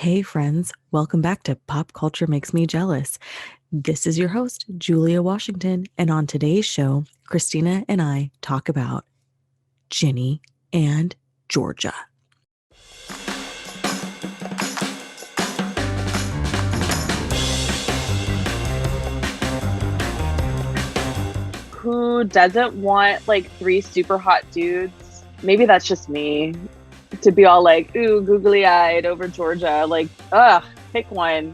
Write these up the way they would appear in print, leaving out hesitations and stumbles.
Hey friends, welcome back to Pop Culture Makes Me Jealous. This is your host, Julia Washington, and on today's show, Christina and I talk about Ginny and Georgia. Who doesn't want like three super hot dudes? Maybe that's just me to be all like, ooh, googly eyed over Georgia. Like, ugh, pick one.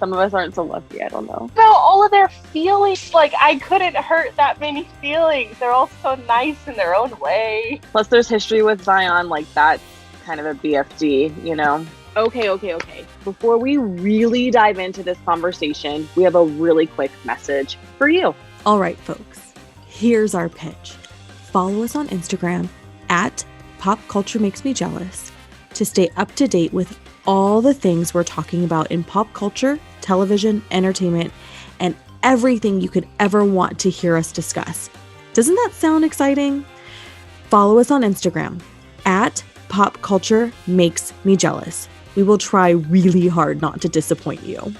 Some of us aren't so lucky. I don't know. About all of their feelings. Like, I couldn't hurt that many feelings. They're all so nice in their own way. Plus, there's history with Zion. Like, that's kind of a BFD, you know? Okay. Before we really dive into this conversation, we have a really quick message for you. All right, folks, here's our pitch. Follow us on Instagram at Pop Culture Makes Me Jealous to stay up to date with all the things we're talking about in pop culture, television, entertainment, and everything you could ever want to hear us discuss. Doesn't that sound exciting? Follow us on Instagram at Pop Culture Makes Me Jealous. We will try really hard not to disappoint you.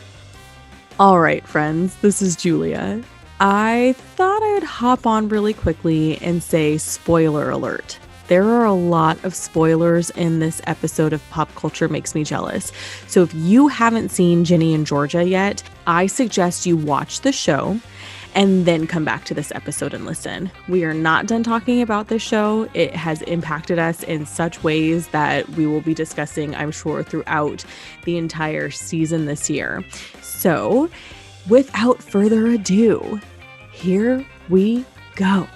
All right, friends, this is Julia. I thought I'd hop on really quickly and say spoiler alert. There are a lot of spoilers in this episode of Pop Culture Makes Me Jealous. So if you haven't seen Ginny and Georgia yet, I suggest you watch the show and then come back to this episode and listen. We are not done talking about this show. It has impacted us in such ways that we will be discussing, I'm sure, throughout the entire season this year. So without further ado, here we go.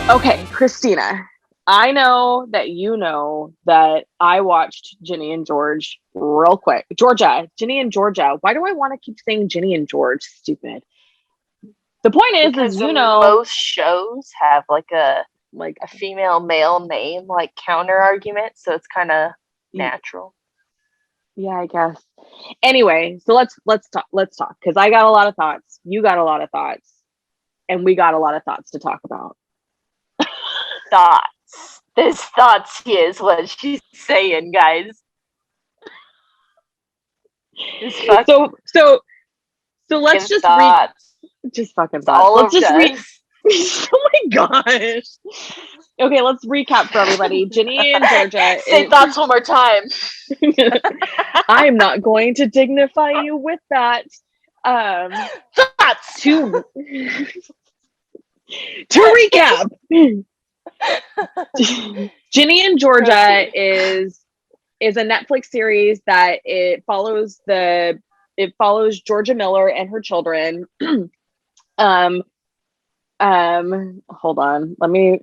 Okay, Christina, I know that you know that I watched Ginny and George real quick. Ginny and Georgia. Why do I want to keep saying Ginny and George? Stupid. The point is you know, most shows have like a female male name, like counter argument, so it's kind of natural. Yeah, I guess. Anyway, so let's talk because I got a lot of thoughts. You got a lot of thoughts, and we got a lot of thoughts to talk about. Thoughts. There's thoughts here is what she's saying, guys. So let's just just fucking thoughts. Let's just read. Oh my gosh. Okay, let's recap for everybody. Ginny and Georgia. Say thoughts one more time. I'm not going to dignify you with that. Thoughts. To recap. Ginny and Georgia is a Netflix series that it follows Georgia Miller and her children. Hold on. Let me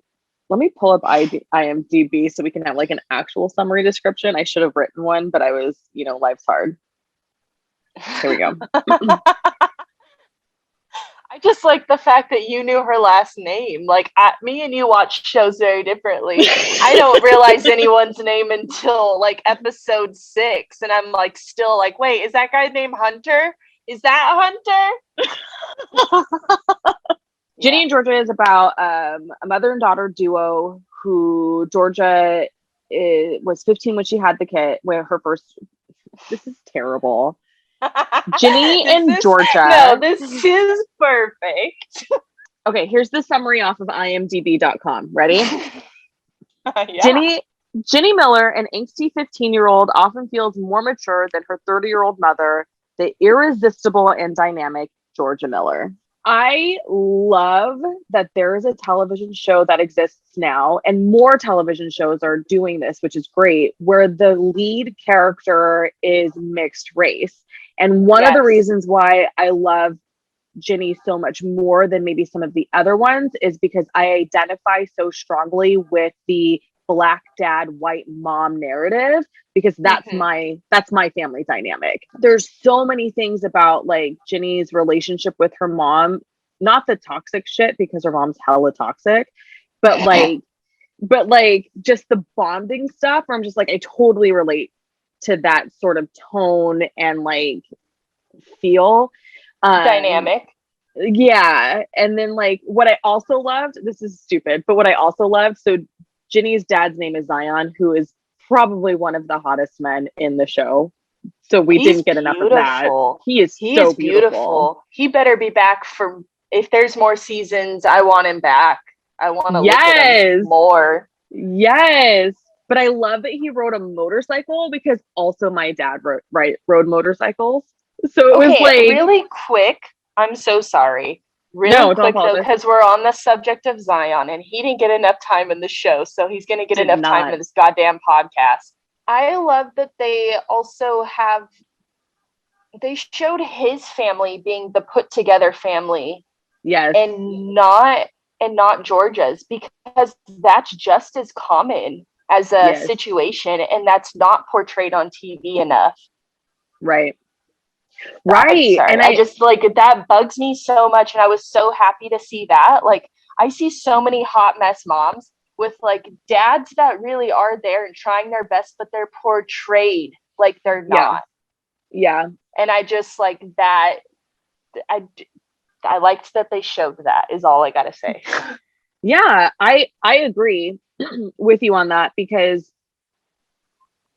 pull up IMDb so we can have like an actual summary description. I should have written one, but I was, life's hard. Here we go. I just like the fact that you knew her last name. Like, me and you watch shows very differently. I don't realize anyone's name until like episode 6, and I'm like still like, wait, is that guy named Hunter? Is that Hunter? Ginny and Georgia is about a mother and daughter duo who Georgia was 15 when she had the kid. Where her first. This is terrible. Ginny and Georgia. No, this is perfect. Okay, here's the summary off of imdb.com. Ready? Yeah. Ginny Miller, an angsty 15-year-old, often feels more mature than her 30-year-old mother, the irresistible and dynamic Georgia Miller. I love that there is a television show that exists now, and more television shows are doing this, which is great, where the lead character is mixed race. And one of the reasons why I love Ginny so much more than maybe some of the other ones is because I identify so strongly with the Black dad, white mom narrative, because that's my family dynamic. There's so many things about like Ginny's relationship with her mom, not the toxic shit because her mom's hella toxic, but like just the bonding stuff where I'm just like, I totally relate to that sort of tone and like feel. Dynamic. Yeah. And then like what I also loved, this is stupid, but what I also loved, so Ginny's dad's name is Zion, who is probably one of the hottest men in the show. So we He's didn't get enough of that. beautiful. He is He so is beautiful. beautiful. He better be back for, if there's more seasons, I want him back. I want to look at him Yes. more. Yes. But I love that he rode a motorcycle because also my dad rode motorcycles. So it was Okay, like, really quick. I'm so sorry. Really no, don't quick though, apologize. because we're on the subject of Zion and he didn't get enough time in the show, so he's going to get Did enough time not. in this goddamn podcast. I love that they also have, they showed his family being the put together family Yes. and not Georgia's, because that's just as common as a Yes. situation, and that's not portrayed on TV enough. Right. I'm Right. sorry. And I just like that bugs me so much, and I was so happy to see that. Like I see so many hot mess moms with like dads that really are there and trying their best, but they're portrayed like they're yeah. not. Yeah. And I just like that. I liked that they showed that, is all I gotta say. Yeah, I agree with you on that, because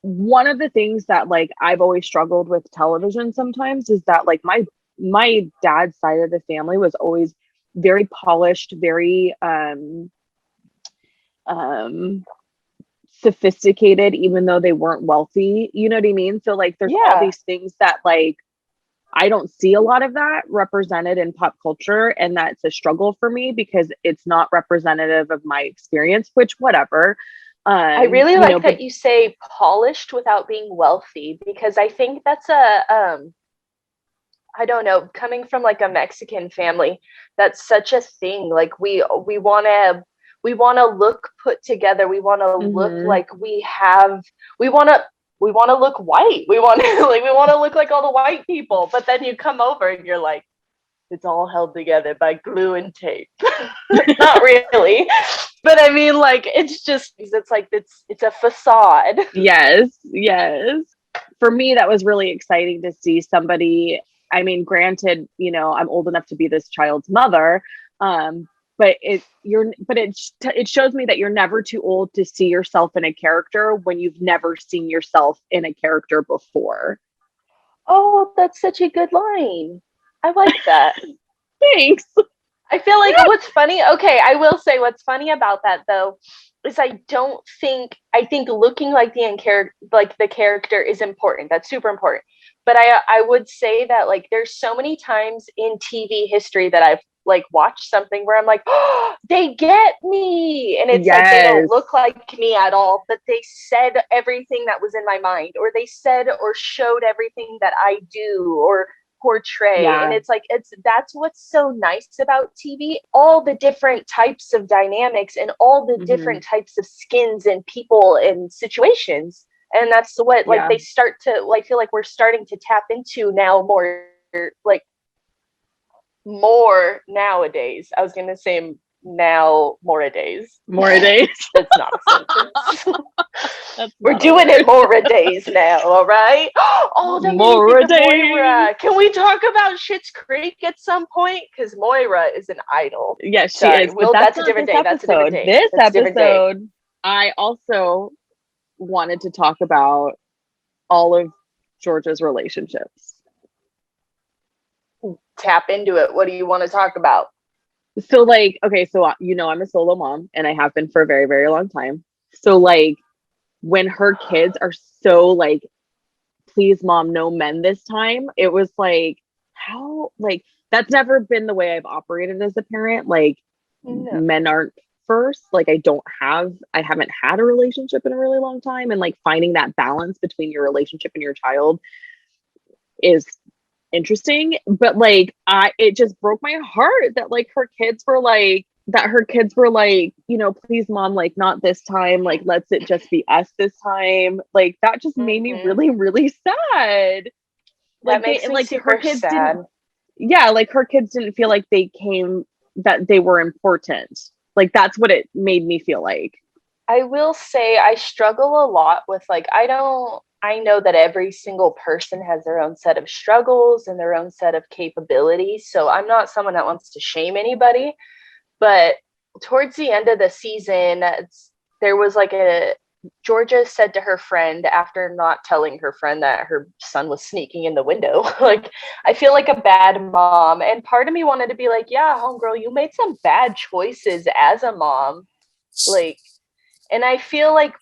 one of the things that like I've always struggled with television sometimes is that like my dad's side of the family was always very polished, very um sophisticated, even though they weren't wealthy. You know what I mean? So like there's all Yeah. these things that like I don't see a lot of that represented in pop culture, and that's a struggle for me because it's not representative of my experience, which whatever. I really You know, like but that you say polished without being wealthy, because I think that's a I don't know, coming from like a Mexican family, that's such a thing. Like we want to look put together. We want to look mhm, like we want to look white. We want to like we want to look like all the white people. But then you come over and you're like, it's all held together by glue and tape. Not really. But I mean, like, it's like it's a facade. yes, yes. For me, that was really exciting to see somebody. I mean, granted, you know, I'm old enough to be this child's mother, but it shows me that you're never too old to see yourself in a character when you've never seen yourself in a character before. Oh, that's such a good line. I like that. Thanks. I feel like what's funny, okay, I will say what's funny about that though is I think looking like the character is important. That's super important. But I would say that like there's so many times in TV history that I've like watched something where I'm like, oh, they get me. And it's like they don't Yes. look like me at all, but they said everything that was in my mind, or they said or showed everything that I do or portray. And Yeah. it's like that's what's so nice about TV, all the different types of dynamics and all the Hmm. different types of skins and people and situations. And that's what like Yeah. they start to like feel like we're starting to tap into now more, like more nowadays. I was gonna say now more a days. More days. That's not a sentence. That's We're not a doing it word. more a days now, all right? Oh, that made me More think of days. Moira. Can we talk about Schitt's Creek at some point? Because Moira is an idol. Yes, she Sorry, is, but Will. that's That's a not different this day. That's a different episode. day. This That's a different day. episode, I also wanted to talk about all of Georgia's relationships. Tap into it. What do you want to talk about? So, like, okay, so you know, I'm a solo mom and I have been for a very, very long time. So, like, when her kids are so like, please, mom, no men this time, it was like, how, like, that's never been the way I've operated as a parent. Like, No. men aren't first. Like, I haven't had a relationship in a really long time. And like, finding that balance between your relationship and your child is interesting, but like it just broke my heart that like her kids were like, you know, please mom, like not this time, like let's it just be us this time. Like that just made me Mm-hmm. really, really sad. That Like makes me like her super kids sad. didn't, yeah, like her kids didn't feel like that they were important. Like that's what it made me feel like. I will say I struggle a lot with like I know that every single person has their own set of struggles and their own set of capabilities. So I'm not someone that wants to shame anybody. But towards the end of the season, there was like Georgia said to her friend, after not telling her friend that her son was sneaking in the window, like, I feel like a bad mom. And part of me wanted to be like, yeah, homegirl, you made some bad choices as a mom. Like, and I feel like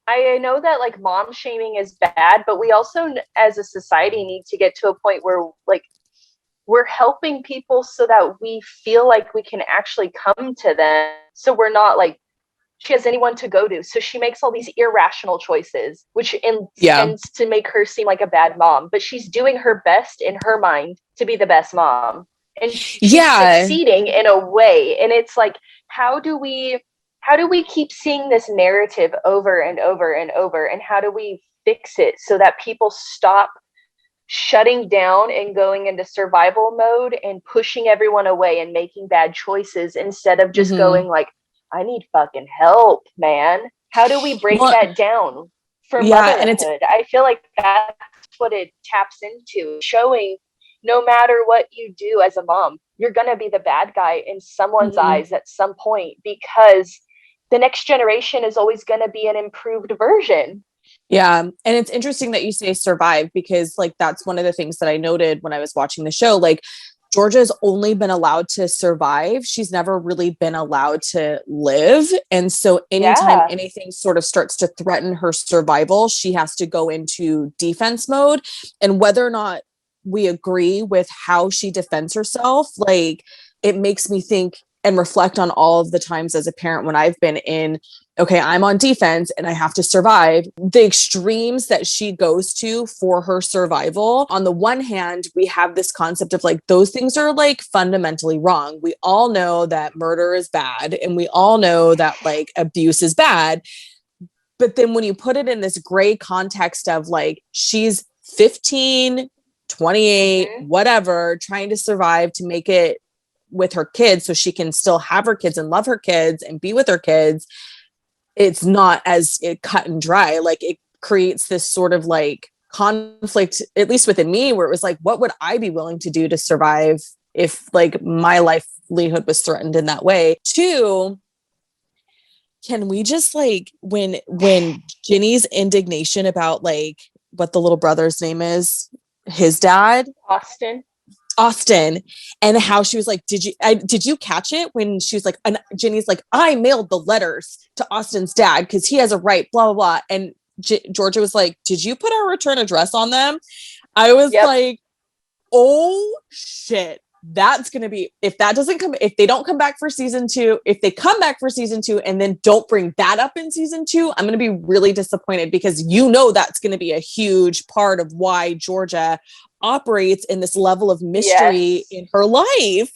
I know that like mom shaming is bad, but we also as a society need to get to a point where like we're helping people so that we feel like we can actually come to them. So we're not like, she has anyone to go to. So she makes all these irrational choices, which tends to make her seem like a bad mom. But she's doing her best in her mind to be the best mom. And she's succeeding in a way. And it's like, how do we keep seeing this narrative over and over and over? And how do we fix it so that people stop shutting down and going into survival mode and pushing everyone away and making bad choices instead of just going like, I need fucking help, man. How do we break that down for motherhood? I feel like that's what it taps into, showing no matter what you do as a mom, you're going to be the bad guy in someone's eyes at some point, because the next generation is always going to be an improved version. Yeah. And it's interesting that you say survive, because like, that's one of the things that I noted when I was watching the show. Like, Georgia's only been allowed to survive. She's never really been allowed to live. And so anytime anything sort of starts to threaten her survival, she has to go into defense mode. And whether or not we agree with how she defends herself, like, it makes me think and reflect on all of the times as a parent when I've been in, okay, I'm on defense and I have to survive. The extremes that she goes to for her survival. On the one hand, we have this concept of like, those things are like fundamentally wrong. We all know that murder is bad, and we all know that like abuse is bad. But then when you put it in this gray context of like, she's 15, 28, whatever, trying to survive to make it with her kids so she can still have her kids and love her kids and be with her kids, it's not as cut and dry. Like, it creates this sort of like conflict, at least within me, where it was like, what would I be willing to do to survive if like my livelihood was threatened in that way? Two, can we just like, when Ginny's indignation about like what the little brother's name is, his dad, Austin, and how she was like, did you catch it when she was like, and Ginny's like, I mailed the letters to Austin's dad because he has a right, blah, blah, blah. And Georgia was like, did you put our return address on them? I was like, oh shit. That's going to be, if they don't come back for season 2, if they come back for season 2 and then don't bring that up in season 2, I'm going to be really disappointed, because that's going to be a huge part of why Georgia operates in this level of mystery in her life.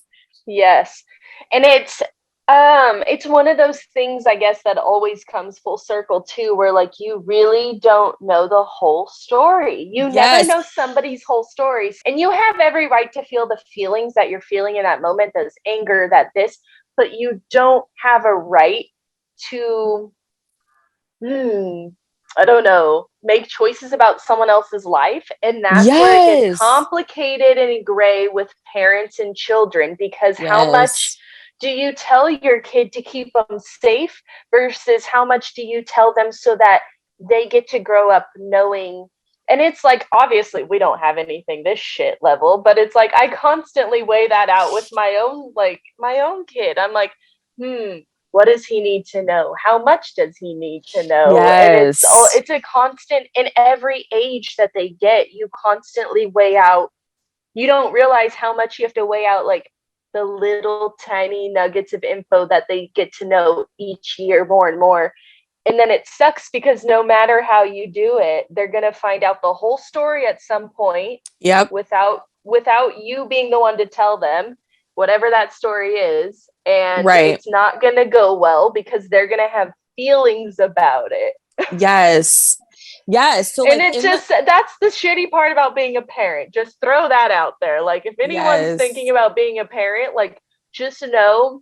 Yes. And it's one of those things, I guess, that always comes full circle too, where like, you really don't know the whole story. You never know somebody's whole stories, and you have every right to feel the feelings that you're feeling in that moment, those anger, that this, but you don't have a right to, I don't know, make choices about someone else's life. And that's where it gets complicated and gray with parents and children, because how much do you tell your kid to keep them safe versus how much do you tell them so that they get to grow up knowing? And it's like, obviously we don't have anything this shit level, but it's like, I constantly weigh that out with my own kid. I'm like, what does he need to know? How much does he need to know? And it's a constant, in every age that they get, you constantly weigh out. You don't realize how much you have to weigh out, like, the little tiny nuggets of info that they get to know each year more and more. And then it sucks, because no matter how you do it, they're going to find out the whole story at some point. Without you being the one to tell them whatever that story is. And it's not going to go well, because they're going to have feelings about it. So, and it's just, that's the shitty part about being a parent. Just throw that out there. Like, if anyone's thinking about being a parent, like, just know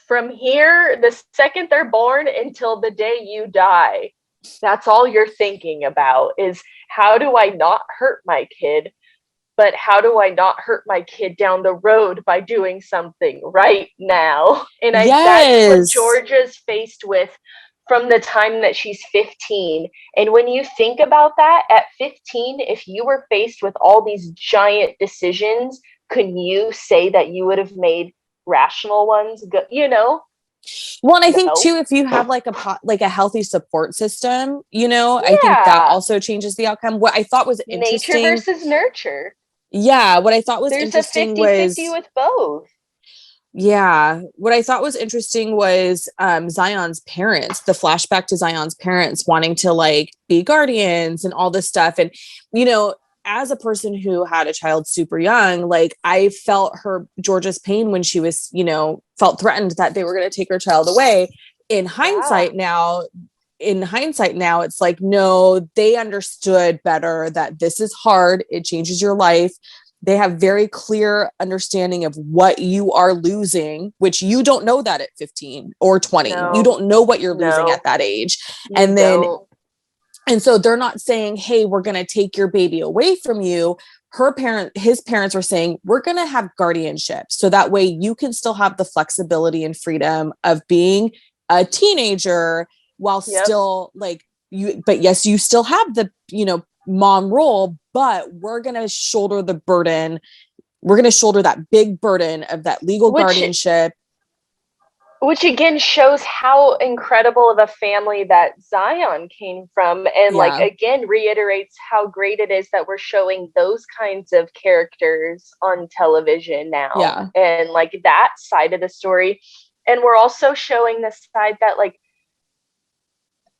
from here, the second they're born until the day you die, That's all you're thinking about is, how do I not hurt my kid? But how do I not hurt my kid down the road by doing something right now? And that's what Yes. Georgia's faced with from the time that she's 15. And when you think about that, at 15, if you were faced with all these giant decisions, could you say that you would have made rational ones? You know? Well, and I think No. too, if you have like a healthy support system, you know, I think that Yeah. also changes the outcome. What I thought was Nature interesting, versus nurture. yeah, what I thought was There's a interesting 50-50 was, with both. yeah, what I thought was interesting was Zion's parents, the flashback to Zion's parents wanting to like be guardians and all this stuff. And, you know, as a person who had a child super young, like I felt Georgia's pain when she was, you know, felt threatened that they were going to take her child away. In hindsight now, it's like, no, they understood better that this is hard. It changes your life. They have very clear understanding of what you are losing, which you don't know that at 15 or 20. No. You don't know what you're losing No. at that age. You And then, don't. and so they're not saying, hey, we're going to take your baby away from you. His parents were saying, we're going to have guardianship. So that way you can still have the flexibility and freedom of being a teenager while still like but yes, you still have the, you know, mom role, but we're going to shoulder the burden. We're going to shoulder that big burden of that legal guardianship. Which again shows how incredible of a family that Zion came from. And like, again, reiterates how great it is that we're showing those kinds of characters on television now. Yeah. And like that side of the story. And we're also showing the side that like,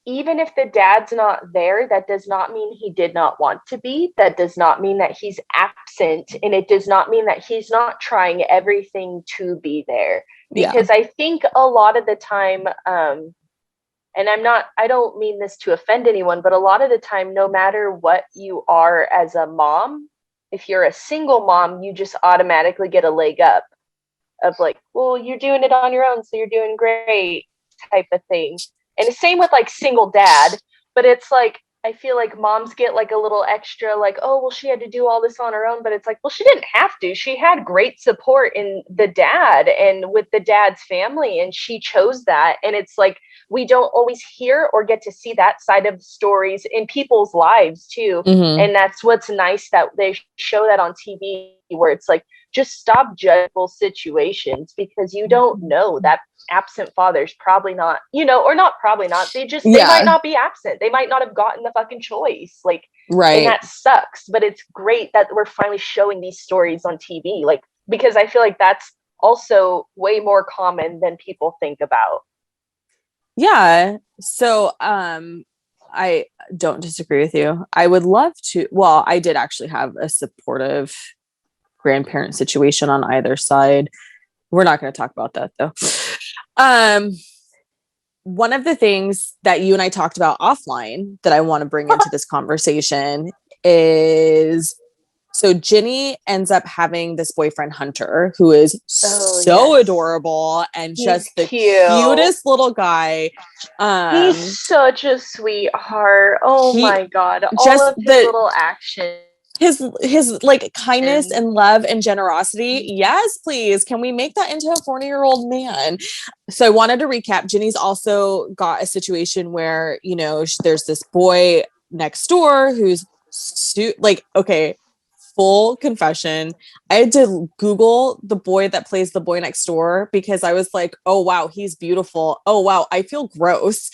even if the dad's not there, that does not mean he did not want to be. That does not mean that he's absent. And it does not mean that he's not trying everything to be there. Because I think a lot of the time, and I don't mean this to offend anyone, but a lot of the time, no matter what you are as a mom, if you're a single mom, you just automatically get a leg up of like, well, you're doing it on your own, so you're doing great type of thing. And the same with like single dad, but it's like, I feel like moms get like a little extra like, oh, well, she had to do all this on her own. But it's like, well, she didn't have to. She had great support in the dad and with the dad's family, and she chose that. And it's like, we don't always hear or get to see that side of stories in people's lives too. Mm-hmm. And that's what's nice that they show that on TV, where it's like, just stop judging situations, because you don't know that absent father's probably not, you know, or not probably not. They might not be absent. They might not have gotten the fucking choice. Like, right. And that sucks. But it's great that we're finally showing these stories on TV. Like, because I feel like that's also way more common than people think about. Yeah. So, I don't disagree with you. I would love to, well, I did actually have a supportive grandparent situation on either side. We're not going to talk about that though. One of the things that you and I talked about offline that I want to bring into this conversation is, so Ginny ends up having this boyfriend Hunter, who is so adorable and just the cutest little guy. He's such a sweetheart. Oh my God. All of his little action. His like kindness and love and generosity. Yes, please. Can we make that into a 40-year-old man? So I wanted to recap. Ginny's also got a situation where, you know, there's this boy next door who's okay, full confession. I had to Google the boy that plays the boy next door because I was like, oh, wow, he's beautiful. Oh, wow, I feel gross.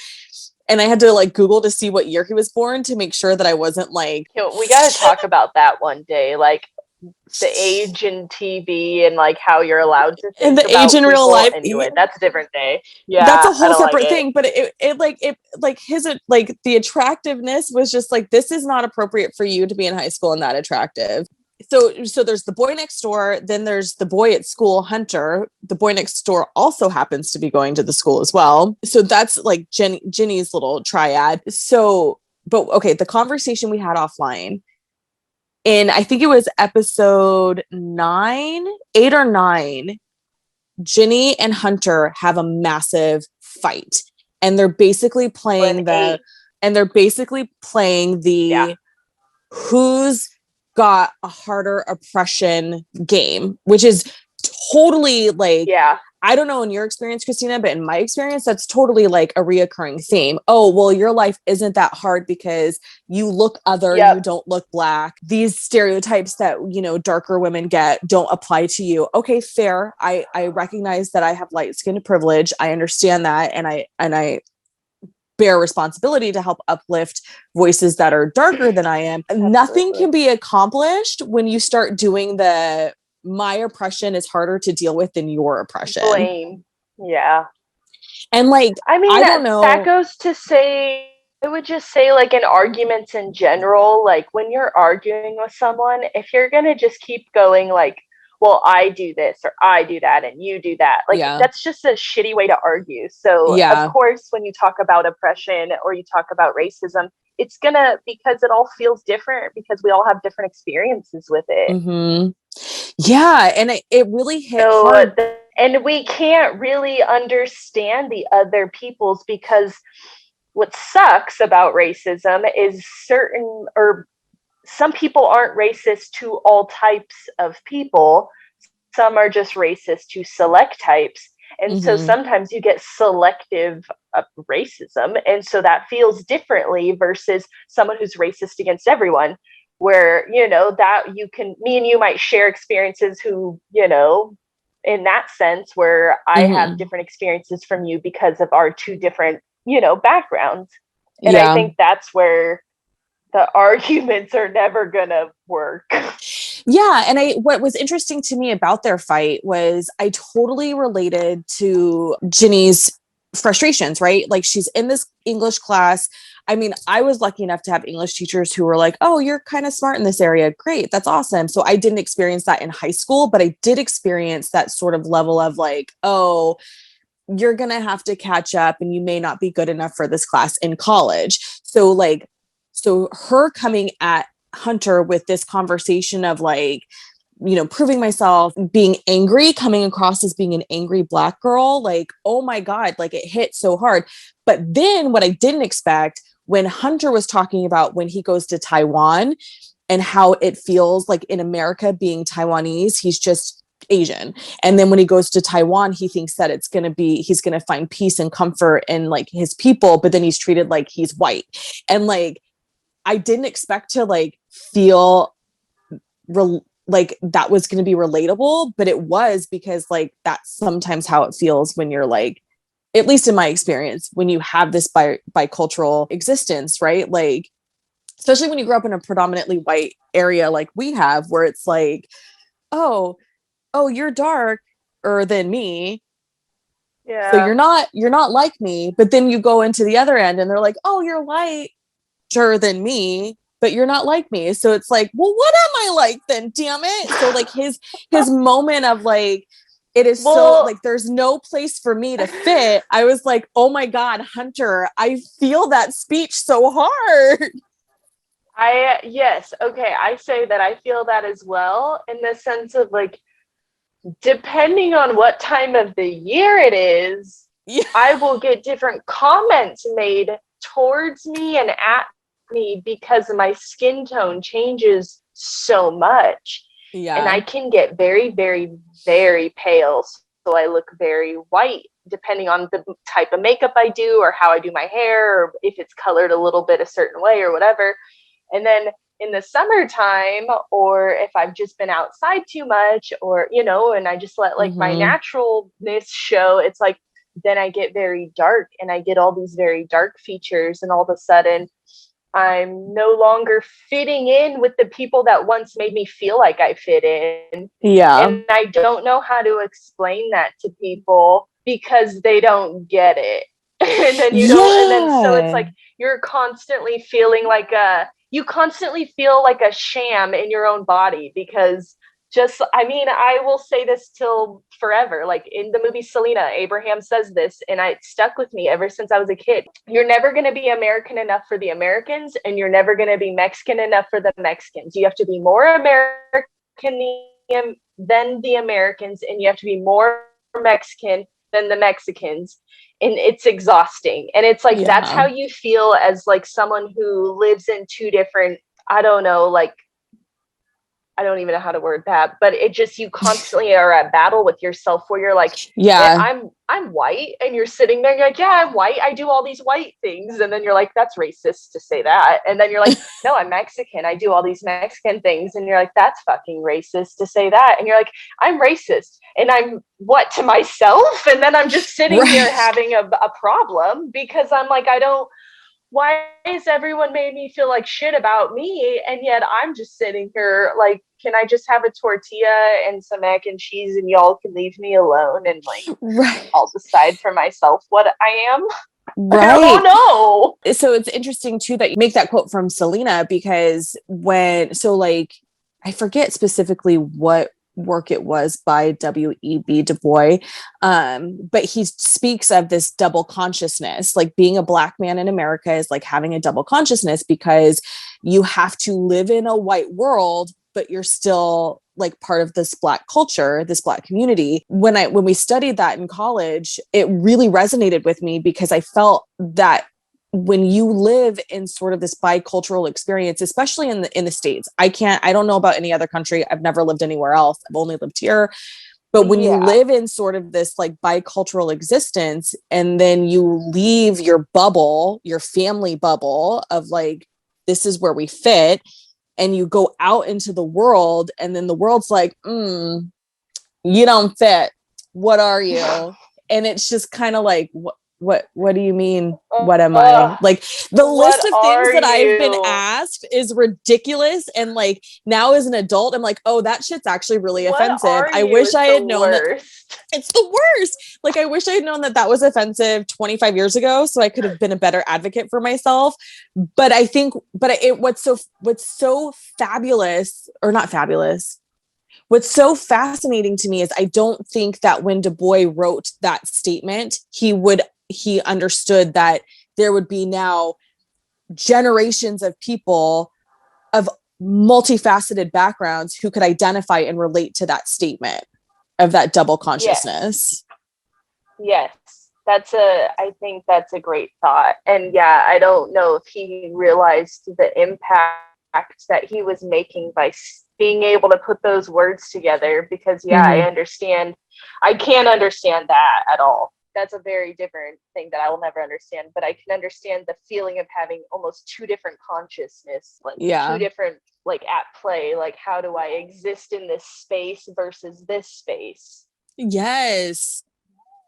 And I had to like Google to see what year he was born to make sure that I wasn't like. We got to talk about that one day. Like the age in TV and like how you're allowed to think and the about age in real life. Anyway, that's a different day. Yeah, that's a whole separate thing. But the attractiveness was just like, this is not appropriate for you to be in high school and that attractive. So there's the boy next door. Then there's the boy at school, Hunter. The boy next door also happens to be going to the school as well. So that's like Ginny's little triad. So, but okay, the conversation we had offline, and I think it was episode 8 or 9, Ginny and Hunter have a massive fight. And they're basically playing And they're basically playing the who's got a harder oppression game, which is totally like, I don't know in your experience, Christina, but in my experience, that's totally like a reoccurring theme. Oh, well, your life isn't that hard because you look other, you don't look Black. These stereotypes that, you know, darker women get don't apply to you. Okay, fair. I recognize that I have light skin privilege. I understand that. And I bear responsibility to help uplift voices that are darker than I am. Absolutely. Nothing can be accomplished when you start doing the my oppression is harder to deal with than your oppression. Blame. Yeah. And like, I mean, I don't know. That goes to say, I would just say like in arguments in general, like when you're arguing with someone, if you're going to just keep going like, well, I do this or I do that and you do that. Like that's just a shitty way to argue. So of course, when you talk about oppression or you talk about racism, it's gonna, because it all feels different because we all have different experiences with it. Mm-hmm. Yeah. And it really hit hard. And we can't really understand the other people's, because what sucks about racism is some people aren't racist to all types of people. Some are just racist to select types. And so sometimes you get selective racism. And so that feels differently versus someone who's racist against everyone, where, you know, that me and you might share experiences who, you know, in that sense, where I have different experiences from you because of our two different, you know, backgrounds. And I think that's where the arguments are never gonna work. Yeah. And what was interesting to me about their fight was I totally related to Ginny's frustrations, right? Like she's in this English class. I mean, I was lucky enough to have English teachers who were like, oh, you're kind of smart in this area. Great. That's awesome. So I didn't experience that in high school, but I did experience that sort of level of like, oh, you're going to have to catch up and you may not be good enough for this class in college. So her coming at Hunter with this conversation of like, you know, proving myself, being angry, coming across as being an angry Black girl, like, oh my God, like it hit so hard. But then what I didn't expect when Hunter was talking about when he goes to Taiwan and how it feels like in America being Taiwanese, he's just Asian. And then when he goes to Taiwan, he thinks that he's going to find peace and comfort in like his people, but then he's treated like he's white. And like, I didn't expect to like feel like that was going to be relatable, but it was, because like that's sometimes how it feels when you're like, at least in my experience, when you have this bicultural existence, right? Like, especially when you grow up in a predominantly white area like we have, where it's like, oh, you're darker than me. Yeah. So you're not like me. But then you go into the other end and they're like, oh, you're lighter than me, but you're not like me. So it's like, well, what am I like then? Damn it. So like his moment of like, it is so like, there's no place for me to fit. I was like, oh my God, Hunter, I feel that speech so hard. Yes. Okay. I say that I feel that as well, in the sense of like, depending on what time of the year it is, I will get different comments made towards me and at me because my skin tone changes so much. Yeah. And I can get very, very, very pale. So I look very white, depending on the type of makeup I do or how I do my hair, or if it's colored a little bit a certain way or whatever. And then in the summertime, or if I've just been outside too much, or, you know, and I just let like my naturalness show, it's like, then I get very dark and I get all these very dark features. And all of a sudden I'm no longer fitting in with the people that once made me feel like I fit in. Yeah. And I don't know how to explain that to people because they don't get it. And then you don't, and then so it's like, you're constantly feeling like you constantly feel like a sham in your own body, because I will say this till forever. Like in the movie Selena, Abraham says this, and it stuck with me ever since I was a kid. You're never going to be American enough for the Americans, and you're never going to be Mexican enough for the Mexicans. You have to be more American than the Americans, and you have to be more Mexican than the Mexicans. And it's exhausting. And it's like, that's how you feel as like someone who lives in two different, I don't know, like, I don't even know how to word that, but it just, you constantly are at battle with yourself where you're like, I'm white. And you're sitting there, you're like, yeah, I'm white. I do all these white things. And then you're like, that's racist to say that. And then you're like, no, I'm Mexican. I do all these Mexican things. And you're like, that's fucking racist to say that. And you're like, I'm racist. And I'm what to myself? And then I'm just sitting here having a problem because I'm like, why is everyone made me feel like shit about me? And yet I'm just sitting here like, can I just have a tortilla and some mac and cheese and y'all can leave me alone and like I'll decide for myself what I am? Right. Oh no. So it's interesting too that you make that quote from Selena because I forget specifically what work it was by W.E.B. Du Bois. But he speaks of this double consciousness, like being a Black man in America is like having a double consciousness because you have to live in a white world, but you're still like part of this Black culture, this Black community. When we studied that in college, it really resonated with me because I felt that when you live in sort of this bicultural experience, especially in the States, I don't know about any other country. I've never lived anywhere else. I've only lived here. But when you live in sort of this like bicultural existence, and then you leave your bubble, your family bubble of like, this is where we fit, and you go out into the world, and then the world's like, you don't fit. What are you? And it's just kind of like, what do you mean? What am I? Like the list of things that I've been asked is ridiculous. And like now as an adult, I'm like, oh, that shit's actually really offensive. I wish I had known that. It's the worst. Like, I wish I had known that was offensive 25 years ago. So I could have been a better advocate for myself. But I think, what's so fabulous or not fabulous, what's so fascinating to me is I don't think that when Du Bois wrote that statement, he understood that there would be now generations of people of multifaceted backgrounds who could identify and relate to that statement of that double consciousness. Yes. I think that's a great thought. And yeah, I don't know if he realized the impact that he was making by being able to put those words together because I understand. I can't understand that at all. That's a very different thing that I will never understand, but I can understand the feeling of having almost two different consciousness, like two different, like at play, like how do I exist in this space versus this space? Yes.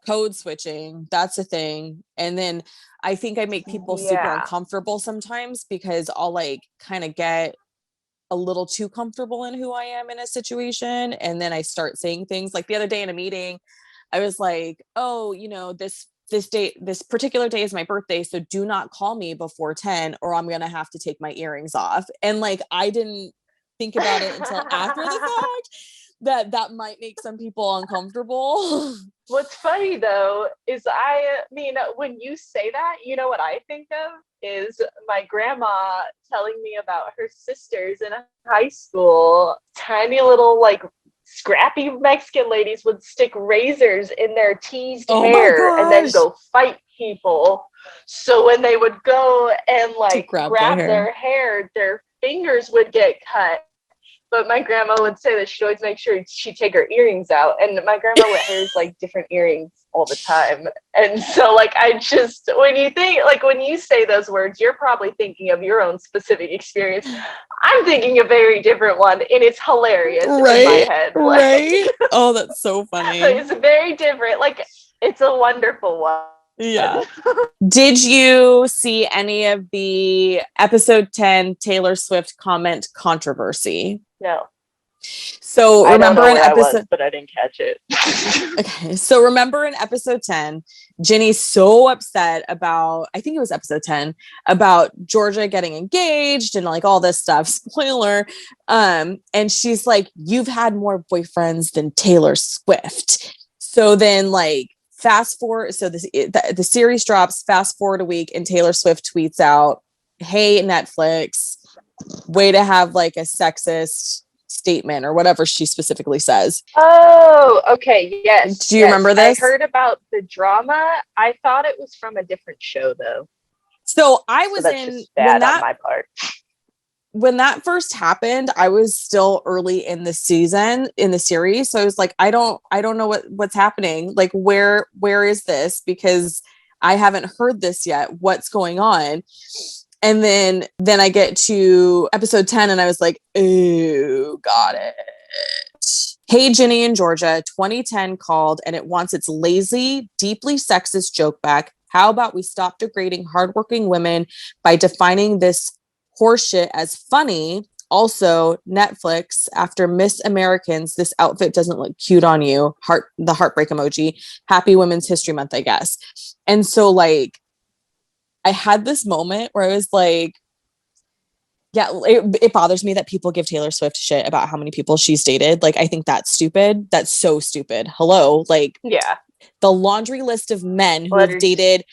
Code switching. That's a thing. And then I think I make people super uncomfortable sometimes because I'll like kind of get a little too comfortable in who I am in a situation. And then I start saying things like the other day in a meeting, I was like, oh, this particular day is my birthday. So do not call me before 10 or I'm going to have to take my earrings off. And like, I didn't think about it until after the fact that might make some people uncomfortable. What's funny though, is I mean, when you say that, you know what I think of is my grandma telling me about her sisters in high school, tiny little like scrappy Mexican ladies would stick razors in their teased hair and then go fight people. So when they would go and like grab their hair, their fingers would get cut. But my grandma would say that she'd always make sure she'd take her earrings out. And my grandma wears like different earrings all the time. And so like, I just, when you say those words, you're probably thinking of your own specific experience. I'm thinking a very different one and it's hilarious in my head. Right. Oh, that's so funny. It's very different. Like it's a wonderful one. Yeah. Did you see any of the episode 10 Taylor Swift comment controversy? No. So remember in episode, but I didn't catch it. Okay. So remember in episode 10, Ginny's so upset about, I think it was episode 10, about Georgia getting engaged and like all this stuff. Spoiler. And she's like, you've had more boyfriends than Taylor Swift. So then like fast forward. So the series drops, fast forward a week and Taylor Swift tweets out, hey, Netflix, way to have like a sexist statement or whatever she specifically says. Oh, okay. Yes. Do you remember this? I heard about the drama. I thought it was from a different show though. So I was that's in just bad on my part. When that first happened, I was still early in the season, in the series. So I was like, I don't know what's happening. Like, where is this? Because I haven't heard this yet. What's going on? And then I get to episode 10 and I was like, ooh, got it. Hey, Ginny and Georgia, 2010 called and it wants its lazy, deeply sexist joke back. How about we stop degrading hardworking women by defining this horseshit as funny? Also, Netflix, after Miss Americans, this outfit doesn't look cute on you. The heartbreak emoji. Happy Women's History Month, I guess. And so, like, I had this moment where I was like, yeah, it bothers me that people give Taylor Swift shit about how many people she's dated. Like, I think that's stupid. That's so stupid. Hello. Like, yeah, the laundry list of men who have dated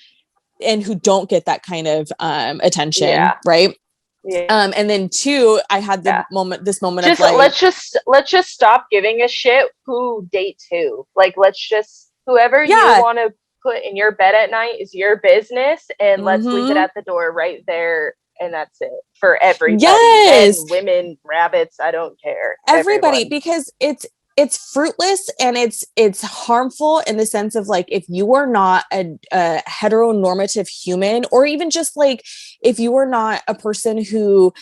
and who don't get that kind of attention. Yeah. Right. Yeah. And then 2, I had this moment of like, let's just stop giving a shit who dates who. Like, let's just, whoever you want to put in your bed at night is your business, and let's leave it at the door right there, and that's it for everybody. Men, women, rabbits, I don't care. Everybody, because it's fruitless and it's harmful in the sense of like, if you are not a heteronormative human, or even just like if you are not a person who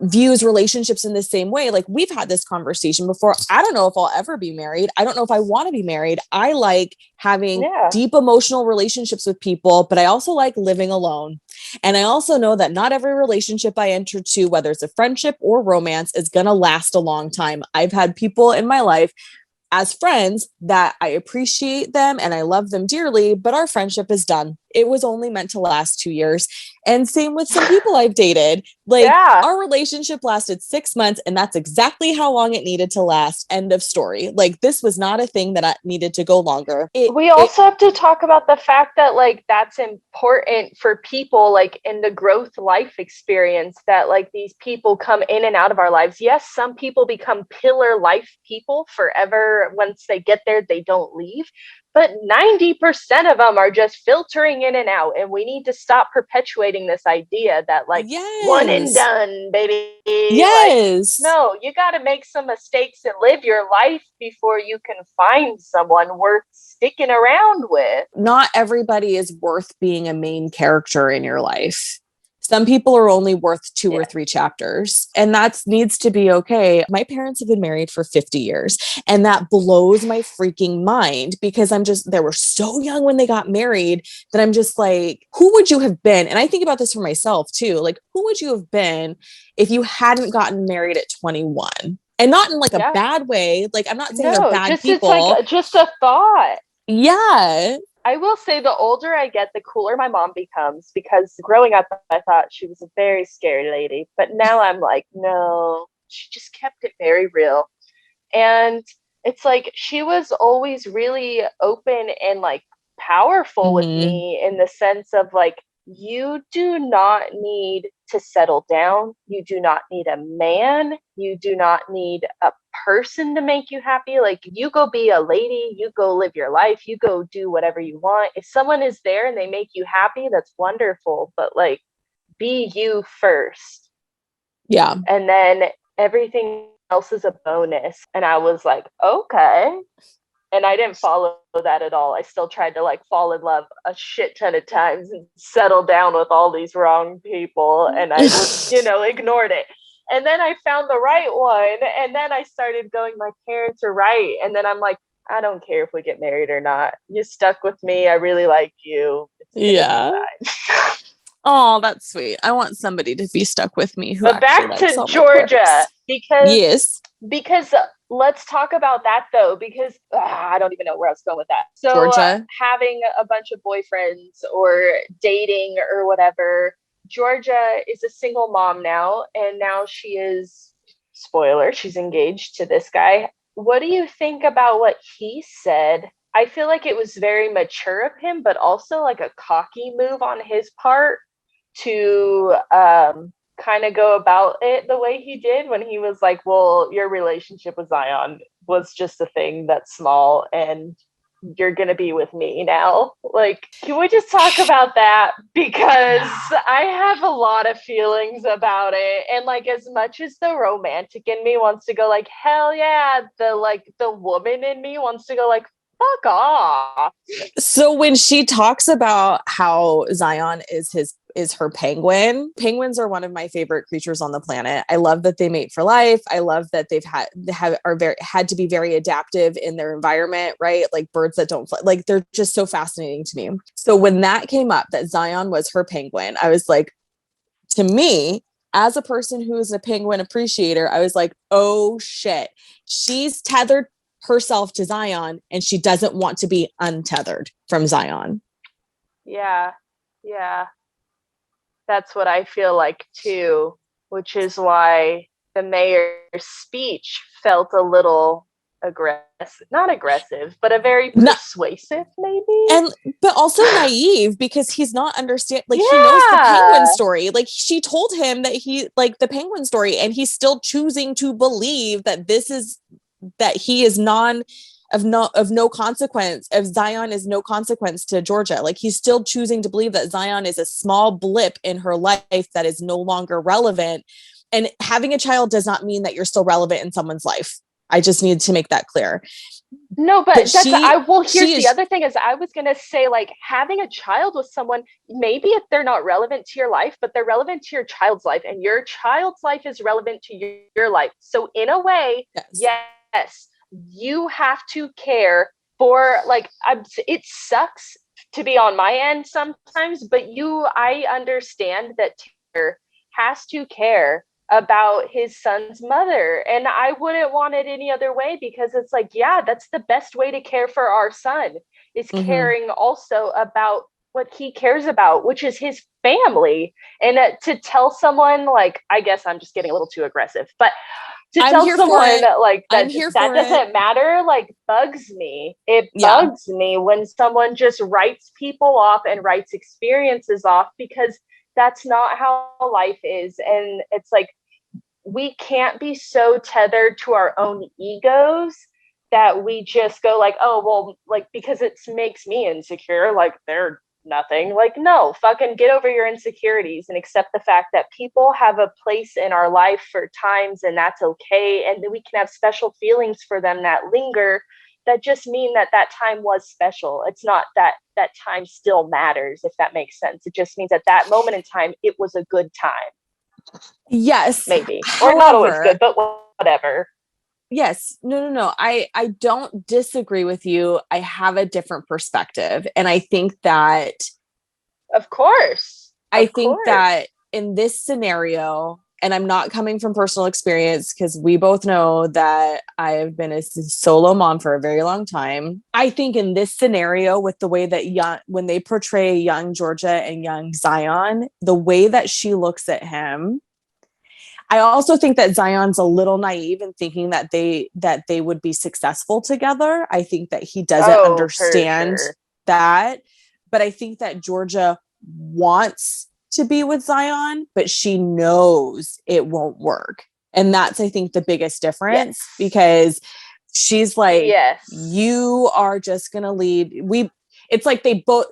views relationships in the same way. Like, we've had this conversation before. I don't know if I'll ever be married. I don't know if I want to be married. I like having deep emotional relationships with people, but I also like living alone. And I also know that not every relationship I enter to, whether it's a friendship or romance, is going to last a long time. I've had people in my life as friends that I appreciate them and I love them dearly, but our friendship is done. It was only meant to last 2 years. And same with some people I've dated. Like, our relationship lasted 6 months and that's exactly how long it needed to last. End of story. Like, this was not a thing that needed to go longer. We also have to talk about the fact that, like, that's important for people, like, in the growth life experience, that, like, these people come in and out of our lives. Yes, some people become pillar life people forever. Once they get there, they don't leave. But 90% of them are just filtering in and out. And we need to stop perpetuating this idea that, like, one and done, baby. Yes. Like, no, you got to make some mistakes and live your life before you can find someone worth sticking around with. Not everybody is worth being a main character in your life. Some people are only worth 2 or 3 chapters, and that needs to be okay. My parents have been married for 50 years, and that blows my freaking mind, because they were so young when they got married that I'm just like, who would you have been? And I think about this for myself too. Like, who would you have been if you hadn't gotten married at 21? And not in like a bad way. Like, I'm not saying they're bad people. It's like just a thought. Yeah. I will say the older I get, the cooler my mom becomes, because growing up, I thought she was a very scary lady. But now I'm like, no, she just kept it very real. And it's like, she was always really open and like powerful with me, in the sense of like, you do not need to settle down. You do not need a man. You do not need a person to make you happy. Like, you go be a lady, you go live your life, you go do whatever you want. If someone is there and they make you happy, that's wonderful. But like, be you first. Yeah. And then everything else is a bonus. And I was like, okay. And I didn't follow that at all. I still tried to like fall in love a shit ton of times and settle down with all these wrong people. And I was, ignored it. And then I found the right one. And then I started going, my parents are right. And then I'm like, I don't care if we get married or not. You stuck with me. I really like you. Yeah. Oh, that's sweet. I want somebody to be stuck with me who actually likes all my quirks. Back to Georgia, because let's talk about that though, because I don't even know where I was going with that. So Georgia, having a bunch of boyfriends or dating or whatever, Georgia is a single mom now, and now she is, spoiler, she's engaged to this guy. What do you think about what he said? I feel like it was very mature of him, but also like a cocky move on his part to kind of go about it the way he did when he was like, well, your relationship with Zion was just a thing that's small and you're gonna be with me now. Like, can we just talk about that? Because I have a lot of feelings about it. And like, as much as the romantic in me wants to go like, hell yeah, the woman in me wants to go like, fuck off. So when she talks about how Zion is her penguin, penguins are one of my favorite creatures on the planet. I love that they mate for life. I love that had to be very adaptive in their environment, right? Like birds that don't fly, like they're just so fascinating to me. So when that came up that Zion was her penguin, I was like, to me, as a person who is a penguin appreciator, I was like, oh shit, she's tethered herself to Zion and she doesn't want to be untethered from Zion. Yeah. That's what I feel like too, which is why the mayor's speech felt a little not aggressive, but a very persuasive maybe. But also naive, because he's not understand, like he knows the penguin story. Like she told him that he like the penguin story, and he's still choosing to believe that he is of no consequence, of Zion is no consequence to Georgia. Like he's still choosing to believe that Zion is a small blip in her life that is no longer relevant. And having a child does not mean that you're still relevant in someone's life. I just need to make that clear. No, but here's the other thing is I was going to say, like, having a child with someone, maybe if they're not relevant to your life, but they're relevant to your child's life, and your child's life is relevant to your life. So in a way, yes, you have to care for, like, it sucks to be on my end sometimes, but I understand that Taylor has to care about his son's mother, and I wouldn't want it any other way, because it's like, yeah, that's the best way to care for our son, is caring also about what he cares about, which is his family. And to tell someone, like, I guess I'm just getting a little too aggressive, but to tell someone like that doesn't matter, like, bugs me. It bugs me when someone just writes people off and writes experiences off, because that's not how life is. And it's like, we can't be so tethered to our own egos that we just go like, oh, well, like, because it makes me insecure, like they're nothing. Like, no, fucking get over your insecurities and accept the fact that people have a place in our life for times, and that's okay. And then we can have special feelings for them that linger, that just mean that time was special. It's not that time still matters, if that makes sense. It just means at that moment in time, it was a good time. Yes. Maybe. Or not always good, but whatever. Yes. No. I don't disagree with you. I have a different perspective. And I think that... Of course. I think that in this scenario, and I'm not coming from personal experience, because we both know that I have been a solo mom for a very long time. I think in this scenario, with the way that when they portray young Georgia and young Zion, the way that she looks at him, I also think that Zion's a little naive in thinking that they would be successful together. I think that he doesn't understand that. But I think that Georgia wants to be with Zion, but she knows it won't work. And that's, I think, the biggest difference, because she's like, you are just going to lead. It's like they both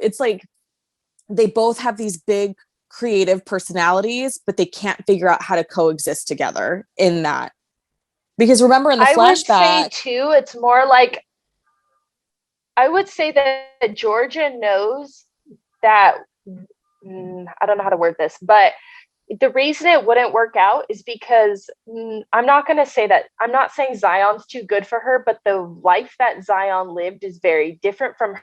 have these big creative personalities, but they can't figure out how to coexist together in that. Because remember in the flashback, I would say too, it's more like, I would say that Georgia knows that, I don't know how to word this, but the reason it wouldn't work out is because I'm not saying Zion's too good for her, but the life that Zion lived is very different from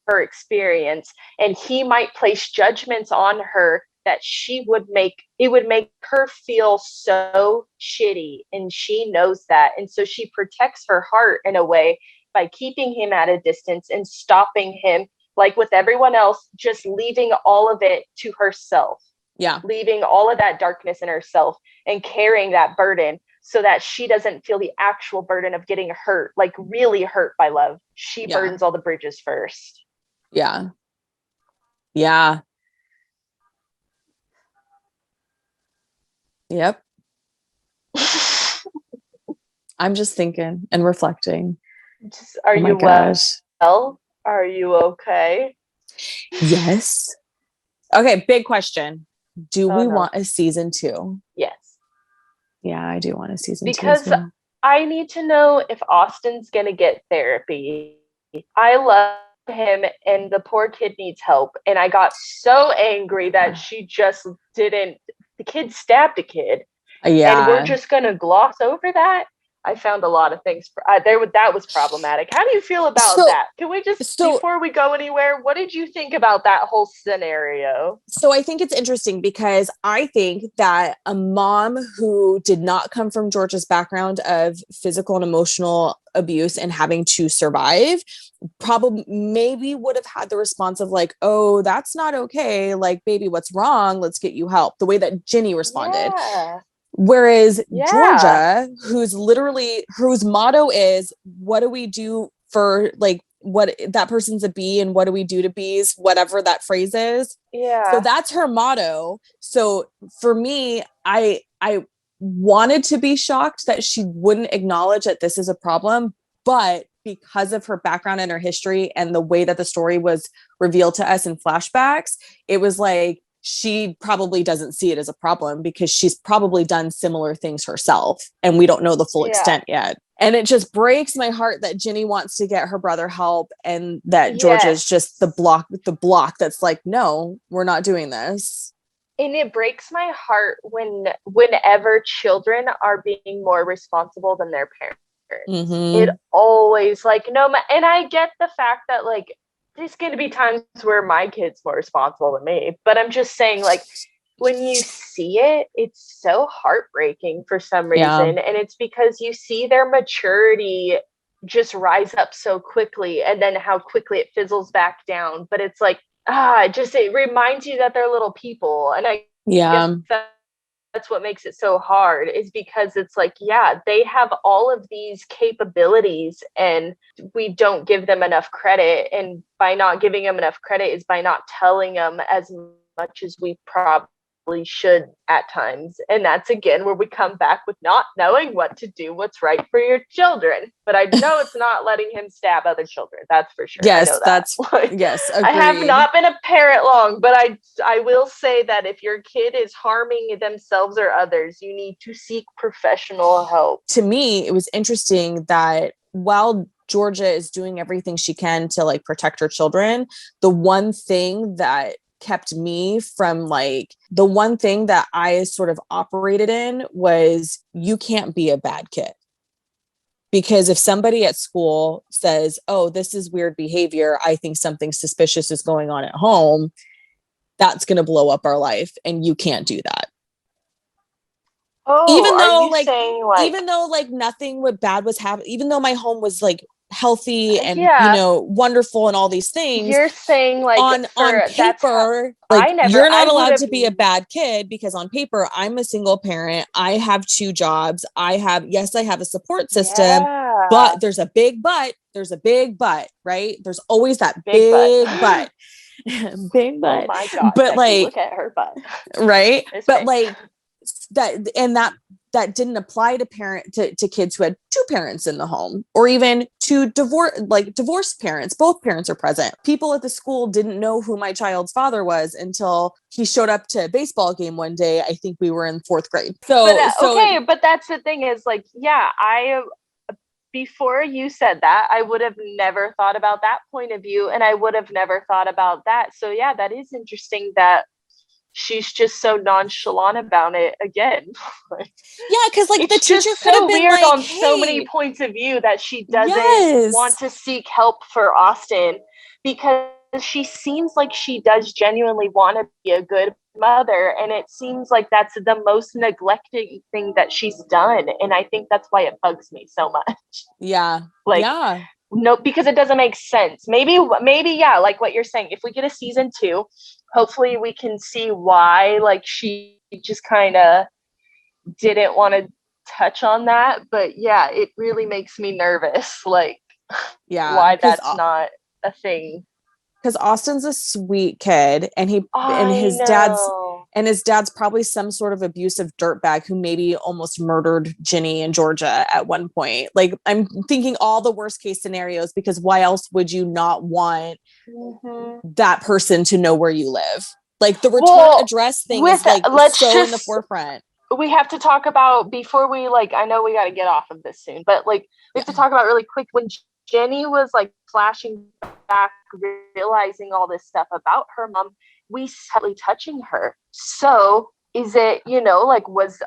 her experience, and he might place judgments on her that it would make her feel so shitty, and she knows that. And so she protects her heart in a way by keeping him at a distance and stopping him, like with everyone else, just leaving all of it to herself. Leaving all of that darkness in herself and carrying that burden, so that she doesn't feel the actual burden of getting hurt, like really hurt by love. She burns all the bridges first. Yeah. Yep. I'm just thinking and reflecting. Are Oh my you gosh. well? Are you okay? Yes. Okay, big question. Do Oh we no. want a season 2? Yes. Yeah, I do want a season 2 as Because well. I need to know if Austin's gonna get therapy. I love him and the poor kid needs help. And I got so angry that she just didn't, the kid stabbed a kid and we're Yeah. just gonna gloss over that. I found a lot of things that was problematic. How do you feel about So that? Can we just, so before we go anywhere, what did you think about that whole scenario? so I think it's interesting because I think that a mom who did not come from Georgia's background of physical and emotional abuse and having to survive probably maybe would have had the response of like, oh, that's not okay. Like, baby, what's wrong? Let's get you help. The way that Ginny responded. Yeah. Whereas Yeah. Georgia, whose motto is, what do we do for like what that person's a bee and what do we do to bees, whatever that phrase is. So Yeah. that's her motto. So for me, I wanted to be shocked that she wouldn't acknowledge that this is a problem, but because of her background and her history and the way that the story was revealed to us in flashbacks, it was like she probably doesn't see it as a problem because she's probably done similar things herself and we don't know the full Yeah. extent yet. And it just breaks my heart that Ginny wants to get her brother help and that Georgia's Yes. just the block that's like, no, we're not doing this. And it breaks my heart whenever children are being more responsible than their parents. It Mm-hmm. always like no and I get the fact that like there's going to be times where my kid's more responsible than me, but I'm just saying like when you see it, it's so heartbreaking for some Yeah. reason, and it's because you see their maturity just rise up so quickly and then how quickly it fizzles back down. But it's like it reminds you that they're little people, and I guess Yeah. that's what makes it so hard, is because it's like, yeah, they have all of these capabilities and we don't give them enough credit. And by not giving them enough credit is by not telling them as much as we probably should at times. And that's again where we come back with not knowing what to do, what's right for your children. But I know it's not letting him stab other children. That's for sure. I know Yes, that. yes, I have agreed. not been a parent long, but I will say that if your kid is harming themselves or others, you need to seek professional help. To me, it was interesting that while Georgia is doing everything she can to like protect her children, the one thing that kept me from like the one thing that I sort of operated in was you can't be a bad kid. Because if somebody at school says, oh, this is weird behavior, I think something suspicious is going on at home, that's going to blow up our life. And you can't do that. Oh, Even are though you like, saying like, even though like nothing bad was happening, even though my home was like healthy and, yeah, wonderful and all these things, you're saying like on for that's how paper, like you're not I would allowed have to be a bad kid because on paper, I'm a single parent. I have 2 jobs. I have a support system, yeah, but there's a big but. There's a big but, right? There's always that big butt. big but. Big Oh but. my gosh, But Becky, like, look at her butt. right? It's But big. like that didn't apply to kids who had 2 parents in the home or even to divorced parents. Both parents are present. People at the school didn't know who my child's father was until he showed up to a baseball game one day. I think we were in 4th grade. But So okay, but that's the thing is like, yeah, I before you said that, I would have never thought about that point of view, and I would have never thought about that. So yeah, that is interesting that she's just so nonchalant about it again. yeah, because like the It's teacher just could have so been weird like, on so many hey, points of view that she doesn't want yes, to seek help for Austin, because she seems like she does genuinely want to be a good mother, and it seems like that's the most neglected thing that she's done, and I think that's why it bugs me so much. yeah, Like, yeah, no, because it doesn't make sense. Maybe yeah, like what you're saying, if we get a season 2, hopefully we can see why like she just kind of didn't want to touch on that. But yeah, it really makes me nervous, like yeah, why that's not a thing. because Austin's a sweet kid and I his dad's know. And his dad's probably some sort of abusive dirtbag who maybe almost murdered Ginny and Georgia at one point. Like, I'm thinking all the worst case scenarios, because why else would you not want that person to know where you live? Like, the return address thing is like so in the forefront. We have to talk about, before we, like, I know we got to get off of this soon, but like, we have to talk about really quick when Jenny was like flashing back, realizing all this stuff about her mom, we started touching her. So is it, you know, like,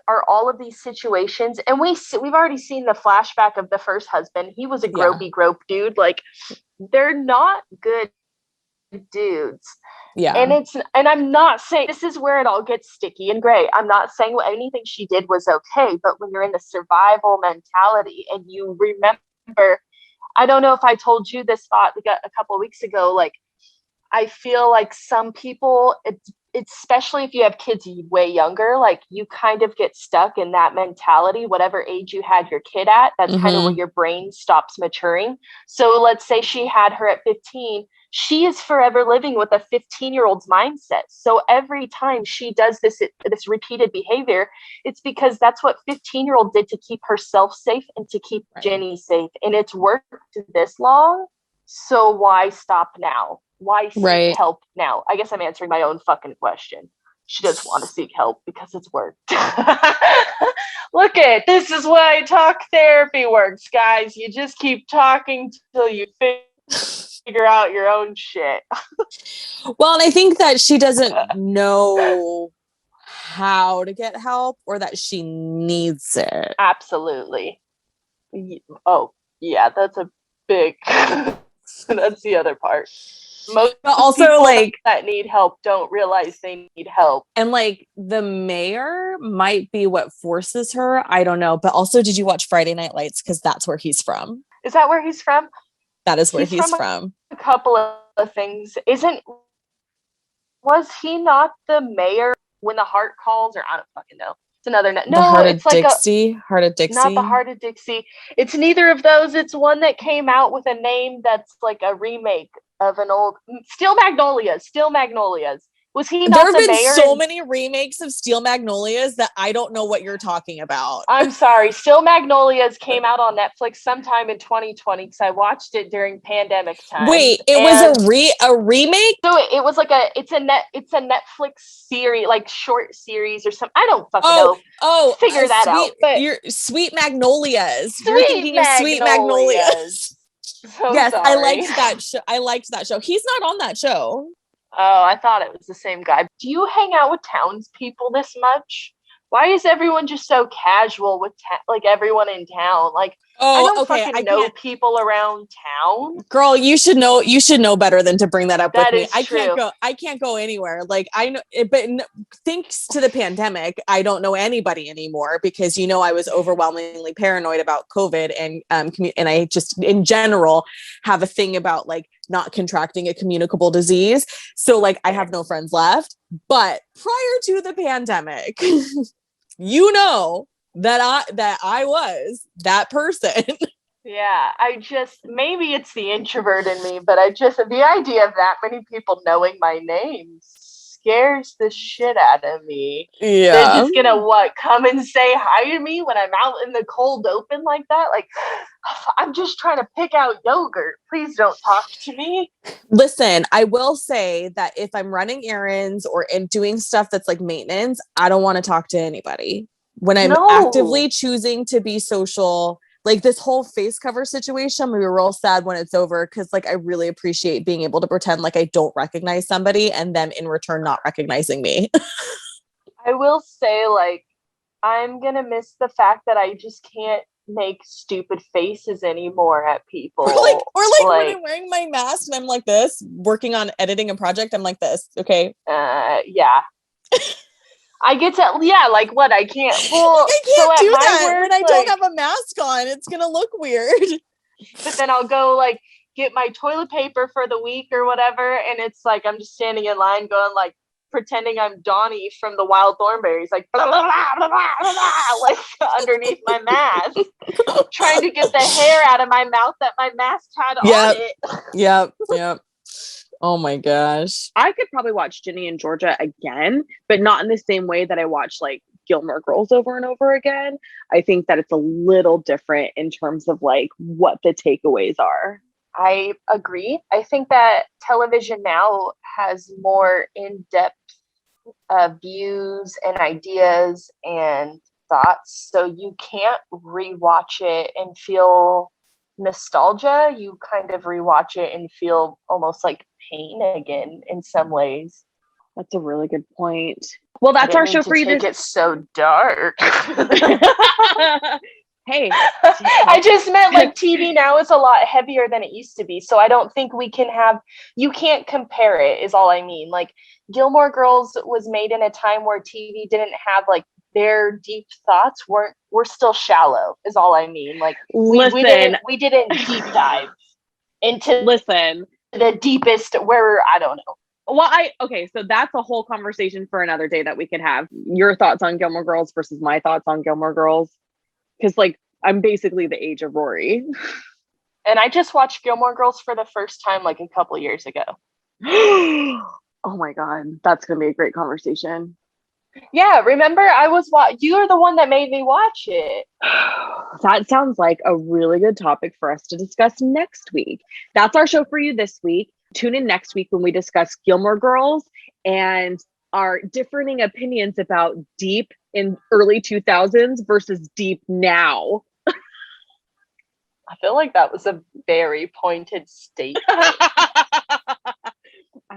are all of these situations, and we've already seen the flashback of the first husband. He was a gropey grope dude. Like, they're not good dudes. Yeah. And I'm not saying, this is where it all gets sticky and gray. I'm not saying anything she did was okay, but when you're in the survival mentality and you remember, I don't know if I told you this thought a couple of weeks ago, like, I feel like some people, especially if you have kids way younger, like, you kind of get stuck in that mentality, whatever age you had your kid at, that's kind of where your brain stops maturing. So let's say she had her at 15, she is forever living with a 15-year-old's mindset. So every time she does this repeated behavior, it's because that's what 15-year-old did to keep herself safe and to keep Jenny safe. And it's worked this long. So why stop now? Why seek help now? I guess I'm answering my own fucking question. She does want to seek help because it's worked. Look this is why talk therapy works, guys. You just keep talking till you figure out your own shit. Well, and I think that she doesn't know how to get help, or that she needs it. Absolutely. Oh, yeah, that's a big... That's the other part. Most but also people like that need help don't realize they need help. And like, the mayor might be what forces her. I don't know. But also, did you watch Friday Night Lights? Because that's where he's from. Is that where he's from? That is where he's from. A couple of things. Was he not the mayor when the heart calls? Or I don't fucking know. It's another. No, the Heart it's of like Dixie. Heart of Dixie. Not the Heart of Dixie. It's neither of those. It's one that came out with a name that's like a remake of an old Steel Magnolias. Steel Magnolias. Was he not the mayor? There have been so many remakes of Steel Magnolias that I don't know what you're talking about. I'm sorry. Steel Magnolias came out on Netflix sometime in 2020 because I watched it during pandemic time. Wait, it was a remake? So it was like it's a Netflix series, like short series or something. I don't fucking know. Figure that out. But you're Sweet Magnolias. You're thinking of Sweet Magnolias. So yes, sorry. I liked that show. He's not on that show. Oh, I thought it was the same guy. Do you hang out with townspeople this much? Why is everyone just so casual with like everyone in town? Like, I don't fucking know people around town. Girl, you should know better than to bring that up with me. True. I can't go anywhere. Like, I know, but thanks to the pandemic, I don't know anybody anymore because I was overwhelmingly paranoid about COVID and I just in general have a thing about like not contracting a communicable disease. So like I have no friends left. But prior to the pandemic, that I was that person. Yeah, maybe it's the introvert in me, but the idea of that many people knowing my name scares the shit out of me. Yeah. They're just gonna come and say hi to me when I'm out in the cold open like that? Like, I'm just trying to pick out yogurt. Please don't talk to me. Listen, I will say that if I'm running errands or doing stuff that's like maintenance, I don't want to talk to anybody. When I'm actively choosing to be social, like this whole face cover situation, I'm gonna be real sad when it's over because like I really appreciate being able to pretend like I don't recognize somebody and them in return not recognizing me. I will say, like, I'm gonna miss the fact that I just can't make stupid faces anymore at people. Or like when I'm wearing my mask and I'm like this, working on editing a project, I'm like this, okay? Yeah. I get to, like what? I can't, I can't do that when I don't have a mask on. It's going to look weird. But then I'll go like get my toilet paper for the week or whatever. And it's like, I'm just standing in line going like, pretending I'm Donnie from the Wild Thornberries, like, blah, blah, blah, blah, blah, blah, like underneath my mask, trying to get the hair out of my mouth that my mask had on it. Yep. Oh my gosh. I could probably watch Ginny and Georgia again, but not in the same way that I watch like Gilmore Girls over and over again. I think that it's a little different in terms of like what the takeaways are. I agree. I think that television now has more in-depth views and ideas and thoughts. So you can't rewatch it and feel nostalgia. You kind of rewatch it and feel almost like pain again in some ways. That's a really good point. Well, that's our show for you. It's so dark. Hey, I just meant like TV now is a lot heavier than it used to be. So I don't think you can't compare it is all I mean. Like Gilmore Girls was made in a time where TV didn't have like their deep thoughts were still shallow is all I mean. Like we didn't deep dive into the deepest where I don't know. Well, so that's a whole conversation for another day that we could have. Your thoughts on Gilmore Girls versus my thoughts on Gilmore Girls. Because like I'm basically the age of Rory. And I just watched Gilmore Girls for the first time like a couple years ago. Oh my God. That's going to be a great conversation. Yeah, remember you're the one that made me watch it. That sounds like a really good topic for us to discuss next week. That's our show for you this week. Tune in next week when we discuss Gilmore Girls and our differing opinions about deep in early 2000s versus deep now. I feel like that was a very pointed statement.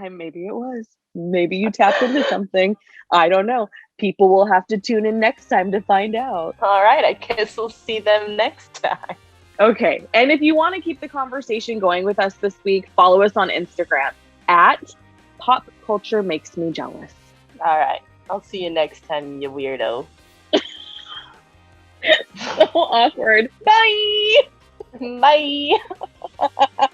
Maybe it was. Maybe you tapped into something. I don't know. People will have to tune in next time to find out. All right. I guess we'll see them next time. Okay. And if you want to keep the conversation going with us this week, follow us on Instagram at Pop Culture Makes Me Jealous. All right. I'll see you next time, you weirdo. So awkward. Bye. Bye.